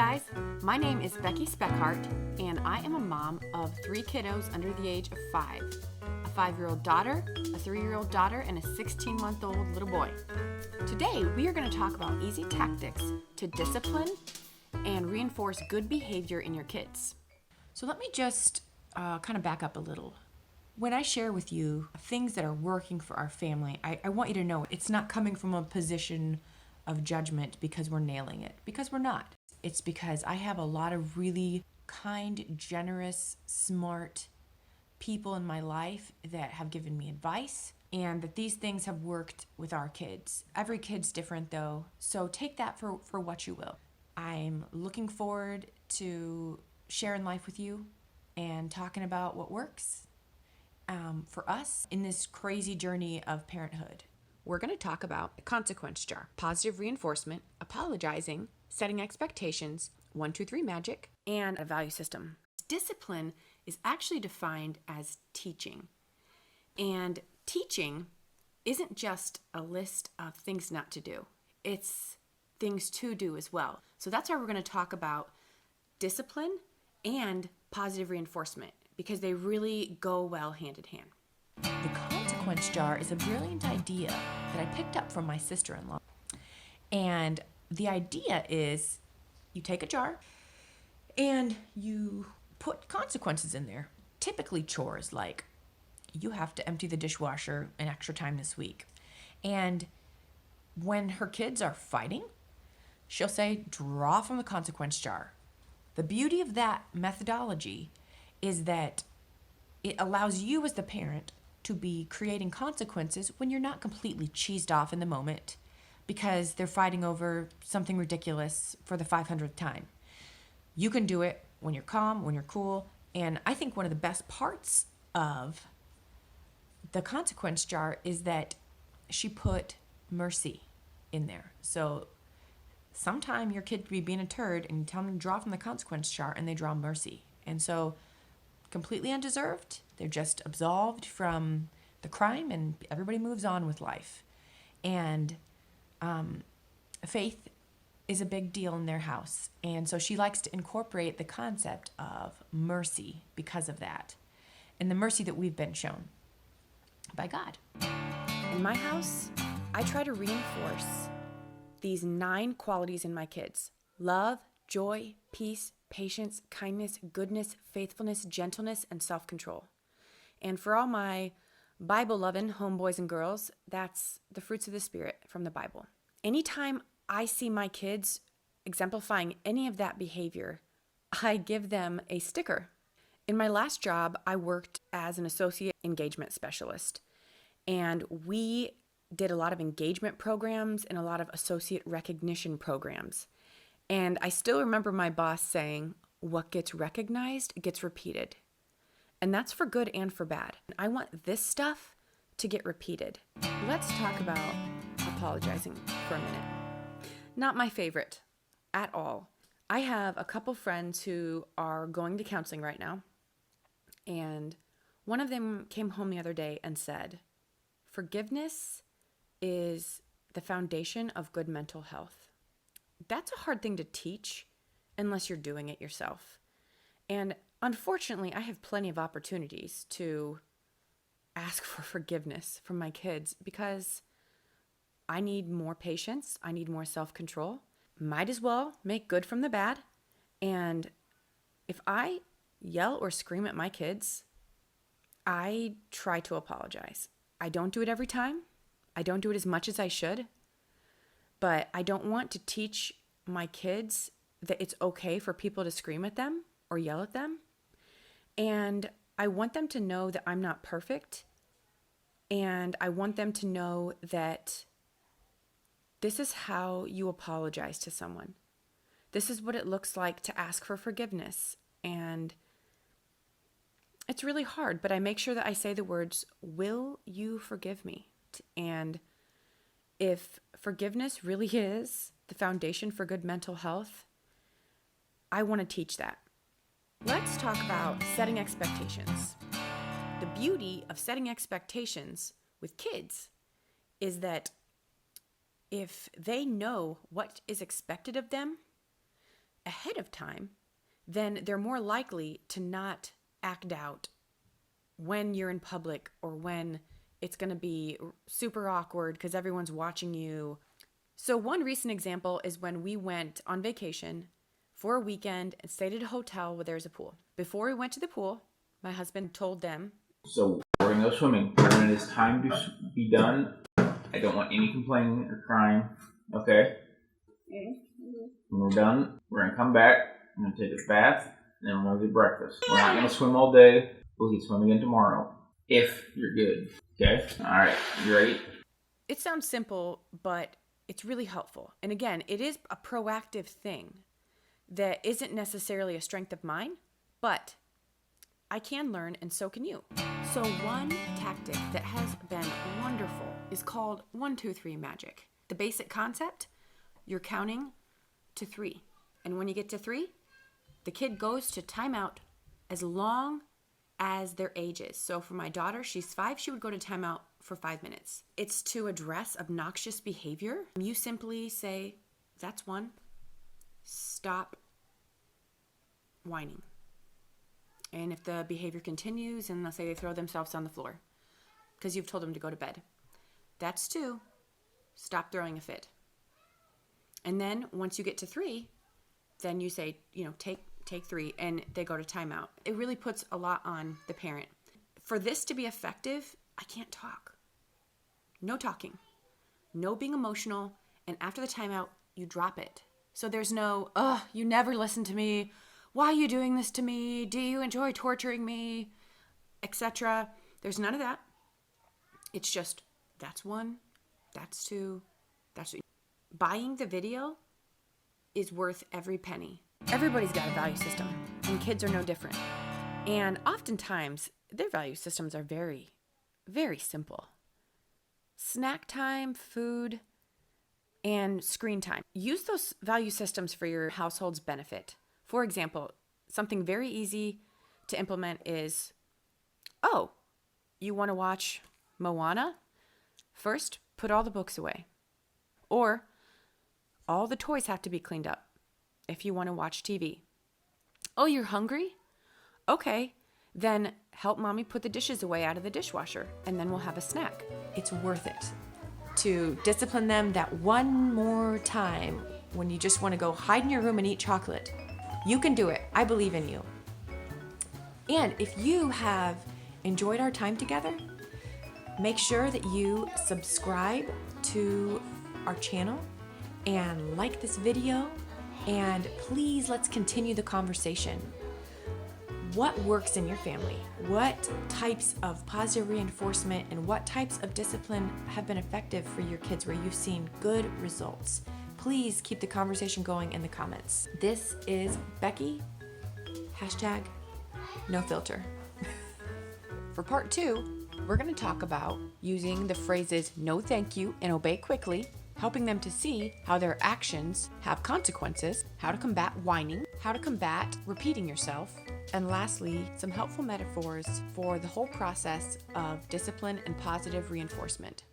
guys, my name is Becky Speckhart, and I am a mom of 3 kiddos under the age of 5. A 5-year-old daughter, a 3-year-old daughter, and a 16-month-old little boy. Today, we are going to talk about easy tactics to discipline and reinforce good behavior in your kids. So let me just kind of back up a little. When I share with you things that are working for our family, I want you to know it's not coming from a position of judgment because we're nailing it, because we're not. It's because I have a lot of really kind, generous, smart people in my life that have given me advice, and that these things have worked with our kids. Every kid's different though, so take that for what you will. I'm looking forward to sharing life with you and talking about what works for us in this crazy journey of parenthood. We're going to talk about a consequence jar, positive reinforcement, apologizing, setting expectations, 1, 2, 3 magic, and a value system. Discipline is actually defined as teaching. And teaching isn't just a list of things not to do. It's things to do as well. So that's why we're going to talk about discipline and positive reinforcement, because they really go well hand in hand. The consequence jar is a brilliant idea that I picked up from my sister-in-law. And the idea is you take a jar and you put consequences in there. Typically chores like you have to empty the dishwasher an extra time this week. And when her kids are fighting, she'll say, draw from the consequence jar. The beauty of that methodology is that it allows you as the parent to be creating consequences when you're not completely cheesed off in the moment because they're fighting over something ridiculous for the 500th time. You can do it when you're calm, when you're cool. And I think one of the best parts of the consequence jar is that she put mercy in there. So sometime your kid could be being a turd and you tell them to draw from the consequence jar and they draw mercy. And so completely undeserved, they're just absolved from the crime and everybody moves on with life. And faith is a big deal in their house. And so she likes to incorporate the concept of mercy because of that. And the mercy that we've been shown by God. In my house, I try to reinforce these 9 qualities in my kids: love, joy, peace, patience, kindness, goodness, faithfulness, gentleness, and self-control. And for all my Bible-loving homeboys and girls, that's the fruits of the Spirit from the Bible. Anytime I see my kids exemplifying any of that behavior, I give them a sticker. In my last job, I worked as an associate engagement specialist, and we did a lot of engagement programs and a lot of associate recognition programs. And I still remember my boss saying, what gets recognized gets repeated. And that's for good and for bad. I want this stuff to get repeated. Let's talk about apologizing for a minute. Not my favorite at all. I have a couple friends who are going to counseling right now. And one of them came home the other day and said, forgiveness is the foundation of good mental health. That's a hard thing to teach unless you're doing it yourself. And unfortunately, I have plenty of opportunities to ask for forgiveness from my kids because I need more patience. I need more self-control. Might as well make good from the bad. And if I yell or scream at my kids, I try to apologize. I don't do it every time. I don't do it as much as I should. But I don't want to teach my kids that it's okay for people to scream at them or yell at them. And I want them to know that I'm not perfect. And I want them to know that this is how you apologize to someone. This is what it looks like to ask for forgiveness. And it's really hard, but I make sure that I say the words, will you forgive me? And if forgiveness really is the foundation for good mental health, I want to teach that. Let's talk about setting expectations. The beauty of setting expectations with kids is that if they know what is expected of them, ahead of time, then they're more likely to not act out when you're in public or when it's going to be super awkward because everyone's watching you. So one recent example is when we went on vacation for a weekend and stayed at a hotel where there's a pool. Before we went to the pool, my husband told them, so we're going to go swimming. When it is time to be done, I don't want any complaining or crying, okay? When we're done, we're going to come back, I'm going to take a bath, and then we're going to get breakfast. We're not going to swim all day. We'll get swimming again tomorrow, if you're good, okay? All right, you ready? It sounds simple, but it's really helpful. And again, it is a proactive thing that isn't necessarily a strength of mine, but I can learn and so can you. So one tactic that has been wonderful is called 1, 2, 3 magic. The basic concept, you're counting to 3. And when you get to 3, the kid goes to timeout as long as their age is. So for my daughter, she's 5, she would go to timeout for 5 minutes. It's to address obnoxious behavior. You simply say, that's 1. Stop whining. And if the behavior continues, and let's say they throw themselves on the floor because you've told them to go to bed, that's 2. Stop throwing a fit. And then once you get to 3, then you say, take 3, and they go to timeout. It really puts a lot on the parent. For this to be effective, I can't talk. No talking. No being emotional. And after the timeout, you drop it. So there's no, you never listen to me. Why are you doing this to me? Do you enjoy torturing me? Etc. There's none of that. It's just, that's 1, that's 2, that's 3. Buying the video is worth every penny. Everybody's got a value system, and kids are no different. And oftentimes, their value systems are very, very simple. Snack time, food, and screen time. Use those value systems for your household's benefit. For example, something very easy to implement is, you want to watch Moana? First, put all the books away. Or, all the toys have to be cleaned up if you want to watch TV. Oh, you're hungry? Okay, then help mommy put the dishes away out of the dishwasher, and then we'll have a snack. It's worth it to discipline them that one more time when you just want to go hide in your room and eat chocolate. You can do it. I believe in you. And if you have enjoyed our time together, make sure that you subscribe to our channel and like this video, and please let's continue the conversation. What works in your family? What types of positive reinforcement and what types of discipline have been effective for your kids where you've seen good results? Please keep the conversation going in the comments. This is Becky, #NoFilter. For part 2, we're going to talk about using the phrases no thank you and obey quickly, helping them to see how their actions have consequences, how to combat whining, how to combat repeating yourself, and lastly, some helpful metaphors for the whole process of discipline and positive reinforcement.